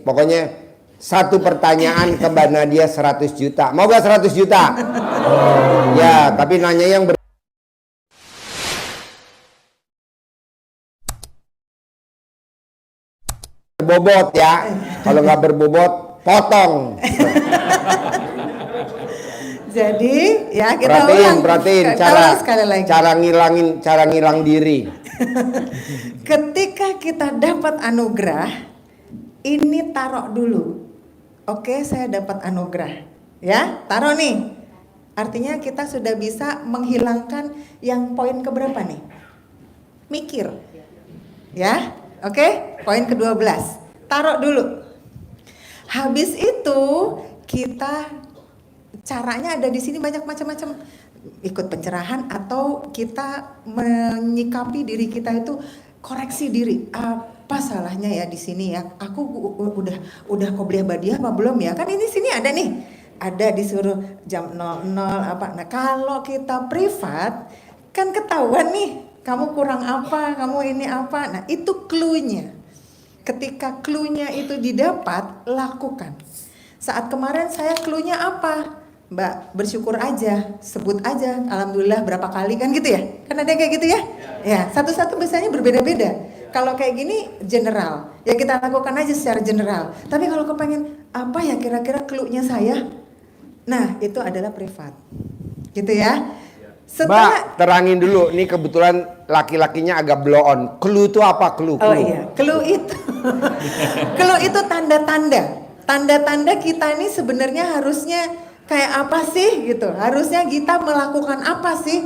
Pokoknya satu pertanyaan ke Mbak Nadia 100 juta. Mau gak 100 juta? Ya, tapi nanya yang berbobot ya. Kalau nggak berbobot, potong. Jadi ya kita perhatiin cara ngilang diri. Ketika kita dapat anugerah, ini taruh dulu. Oke, saya dapat anugerah. Ya, taruh nih. Artinya kita sudah bisa menghilangkan yang poin keberapa nih? Mikir. Ya, oke. Poin ke-12. Taruh dulu. Habis itu kita caranya ada di sini banyak macam-macam, ikut pencerahan atau kita menyikapi diri kita itu, koreksi diri. Apa salahnya ya di sini ya? Aku udah qobliyah badiah apa belum ya? Kan ini sini ada nih. Ada disuruh jam 00 apa. Nah, kalau kita privat kan ketahuan nih, kamu kurang apa, kamu ini apa. Nah, itu clue-nya. Ketika clue-nya itu didapat, lakukan. Saat kemarin saya clue-nya apa? Mbak, bersyukur aja, sebut aja, alhamdulillah berapa kali kan gitu ya? Kan ada kayak gitu ya? Ya, satu-satu biasanya berbeda-beda. Kalau kayak gini general, ya kita lakukan aja secara general. Tapi kalau kepengen apa ya kira-kira clue-nya saya? Nah, itu adalah privat. Gitu ya. Setelah, Mbak, terangin dulu. Ini kebetulan laki-lakinya agak blow on. Clue itu apa? Clue. Oh iya, clue itu. Clue itu tanda-tanda. Tanda-tanda kita ini sebenarnya harusnya kayak apa sih gitu, harusnya kita melakukan apa sih,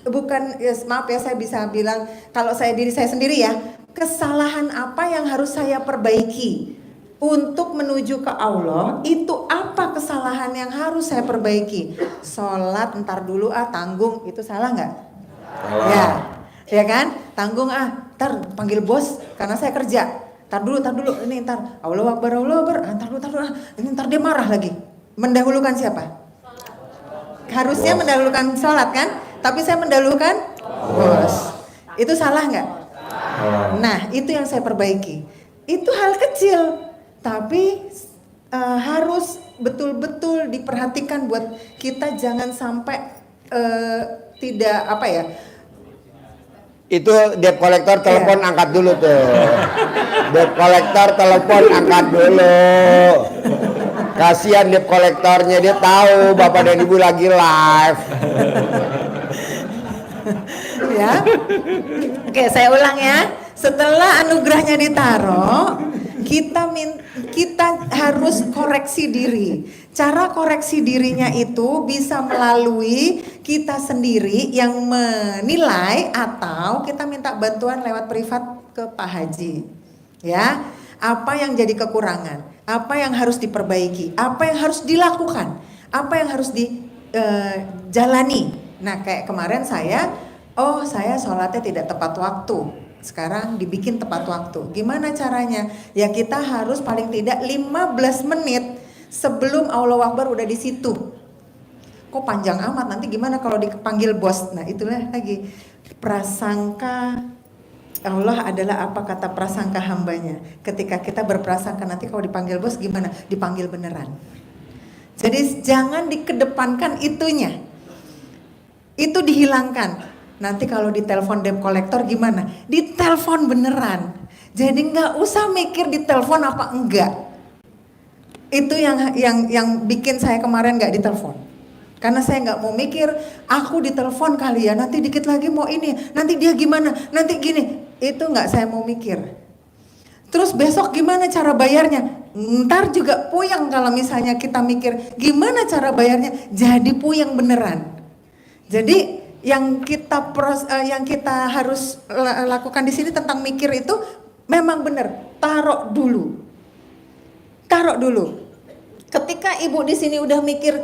bukan ya, maaf ya saya bisa bilang kalau saya diri saya sendiri ya, kesalahan apa yang harus saya perbaiki untuk menuju ke Allah, itu apa kesalahan yang harus saya perbaiki. Sholat ntar dulu tanggung, itu salah nggak? Ya kan, tanggung ntar panggil bos karena saya kerja, ntar dulu ini ntar Allah Akbar ntar dulu ini ntar dia marah lagi. Mendahulukan siapa? Harusnya mendahulukan sholat kan? Tapi saya mendahulukan bos. Itu salah nggak? Nah, itu yang saya perbaiki. Itu hal kecil, tapi harus betul-betul diperhatikan buat kita jangan sampai tidak apa ya. Itu debt collector telepon angkat dulu tuh. Debt collector telepon angkat dulu. Kasihan debt kolektornya, dia tahu Bapak dan Ibu lagi live. Ya. Oke, saya ulang ya. Setelah anugerahnya ditaruh, kita harus koreksi diri. Cara koreksi dirinya itu bisa melalui kita sendiri yang menilai atau kita minta bantuan lewat privat ke Pak Haji. Ya. Apa yang jadi kekurangan, apa yang harus diperbaiki, apa yang harus dilakukan, apa yang harus dijalani. Nah, kayak kemarin saya sholatnya tidak tepat waktu. Sekarang dibikin tepat waktu. Gimana caranya? Ya kita harus paling tidak 15 menit sebelum Allahu Akbar udah di situ. Kok panjang amat, nanti gimana kalau dipanggil bos? Nah, itulah lagi prasangka Allah adalah apa kata prasangka hambanya. Ketika kita berprasangka nanti kalau dipanggil bos gimana? Dipanggil beneran. Jadi jangan dikedepankan itunya. Itu dihilangkan. Nanti kalau ditelepon debt collector gimana? Ditelepon beneran. Jadi nggak usah mikir ditelepon apa enggak. Itu yang bikin saya kemarin nggak ditelepon. Karena saya nggak mau mikir, aku ditelepon kali ya, nanti dikit lagi mau ini, nanti dia gimana, nanti gini. Itu nggak saya mau mikir. Terus besok gimana cara bayarnya? Ntar juga puyeng kalau misalnya kita mikir gimana cara bayarnya, jadi puyeng beneran. Jadi yang kita harus lakukan di sini tentang mikir itu memang benar, taruh dulu. Ketika ibu di sini udah mikir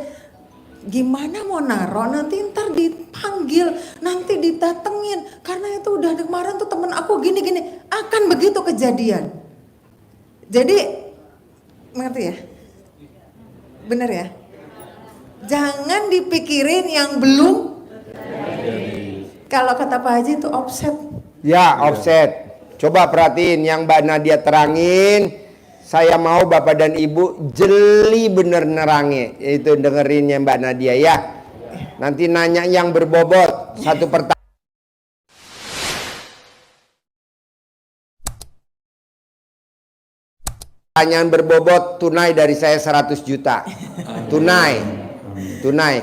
gimana mau naro, nanti ntar dipanggil, nanti didatengin, karena itu udah kemarin tuh temen aku gini, akan begitu kejadian. Jadi ngerti ya? Bener ya? Jangan dipikirin yang belum. Kalau kata Pak Haji itu offset. Ya, offset. Coba perhatiin yang Mbak Nadia terangin. Saya mau Bapak dan Ibu jeli bener nerangi. Itu dengerinnya Mbak Nadia ya. Nanti nanya yang berbobot. Satu pertanyaan. Pertanyaan berbobot tunai dari saya 100 juta. Tunai.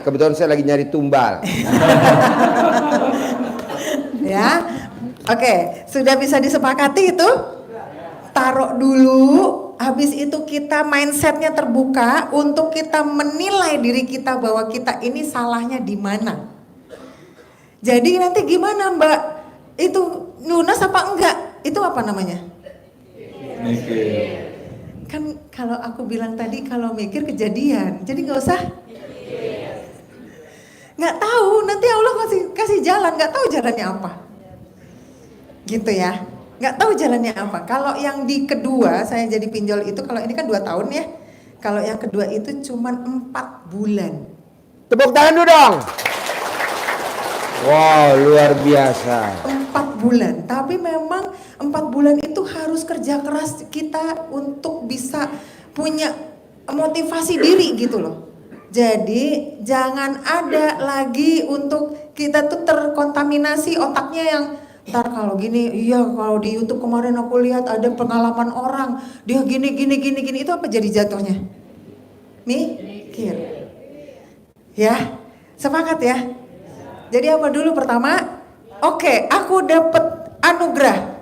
Kebetulan saya lagi nyari tumbal. Ya, oke, sudah bisa disepakati itu? Taruh dulu. Habis itu kita mindsetnya terbuka untuk kita menilai diri kita bahwa kita ini salahnya di mana. Jadi nanti gimana Mbak? Itu lunas apa enggak? Itu apa namanya? Mikir. Kan kalau aku bilang tadi kalau mikir kejadian, jadi nggak usah. Nggak tahu, nanti Allah kasih jalan, nggak tahu jalannya apa. Gitu ya. Nggak tahu jalannya apa. Kalau yang di kedua saya jadi pinjol itu, kalau ini kan 2 tahun ya. Kalau yang kedua itu cuman 4 bulan. Tepuk tangan dulu dong. Wow, luar biasa. 4 bulan. Tapi memang 4 bulan itu harus kerja keras kita untuk bisa punya motivasi diri gitu loh. Jadi jangan ada lagi untuk kita tuh terkontaminasi otaknya yang ntar kalau gini, iya kalau di YouTube kemarin aku lihat ada pengalaman orang dia gini itu apa jadi jatuhnya? Mikir. Ya, sepakat ya. Jadi apa dulu pertama? Oke, aku dapat anugerah.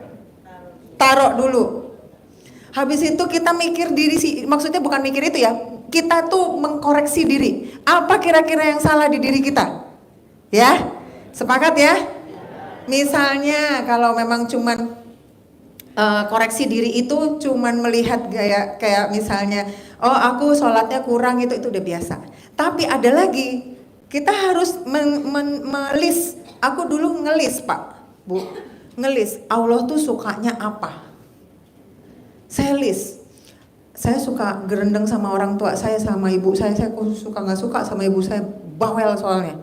Taruh dulu. Habis itu kita mikir diri maksudnya bukan mikir itu ya. Kita tuh mengkoreksi diri. Apa kira-kira yang salah di diri kita? Ya, sepakat ya? Misalnya kalau memang cuman koreksi diri itu cuman melihat kayak misalnya, oh aku sholatnya kurang itu udah biasa. Tapi ada lagi, kita harus melis. Aku dulu ngelis Pak, Bu, ngelis. Allah tuh sukanya apa? Saya list. Saya suka gerendeng sama orang tua saya, sama ibu saya suka nggak suka sama ibu saya, bawel soalnya.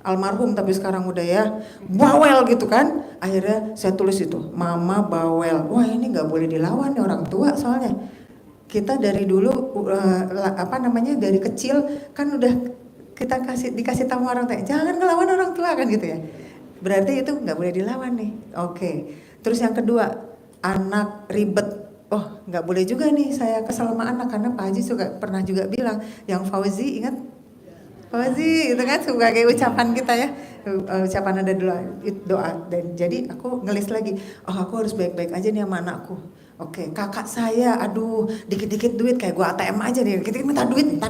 Almarhum tapi sekarang udah ya, bawel gitu kan. Akhirnya saya tulis itu, mama bawel. Wah ini nggak boleh dilawan nih orang tua soalnya. Kita dari dulu dari kecil kan udah kita dikasih tahu orang tua, jangan ngelawan orang tua kan gitu ya. Berarti itu nggak boleh dilawan nih. Oke. Terus yang kedua, anak ribet. Oh nggak boleh juga nih saya kesel sama anak, karena Pak Haji pernah juga bilang, yang Fauzi ingat? Fauzi itu kan sebagai ucapan kita ya, ucapan ada doa. Dan jadi aku ngelis lagi, oh aku harus baik-baik aja nih sama anakku. Oke, kakak saya, aduh dikit-dikit duit kayak gua ATM aja nih, dikit-dikit minta duit,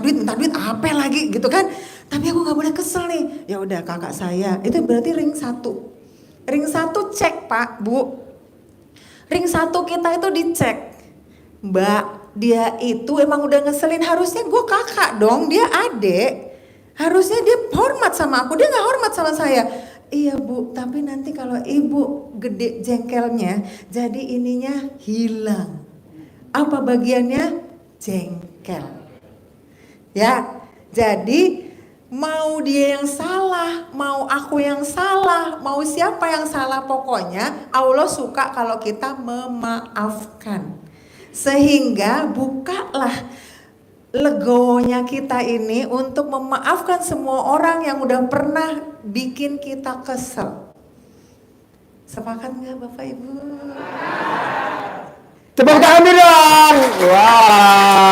apa lagi gitu kan. Tapi aku nggak boleh kesel nih. Ya udah kakak saya, itu berarti ring 1. Ring 1 cek Pak, Bu. Ring 1 kita itu dicek. Mbak, dia itu emang udah ngeselin, harusnya gue kakak dong, dia adek. Harusnya dia hormat sama aku, dia gak hormat sama saya. Iya Bu, tapi nanti kalau ibu gede jengkelnya, jadi ininya hilang. Apa bagiannya? Jengkel. Ya, jadi mau dia yang salah, mau aku yang salah, mau siapa yang salah, pokoknya Allah suka kalau kita memaafkan. Sehingga bukalah legonya kita ini untuk memaafkan semua orang yang udah pernah bikin kita kesel. Sepakat nggak Bapak Ibu? Tepuk tangan dulu dong. Wow.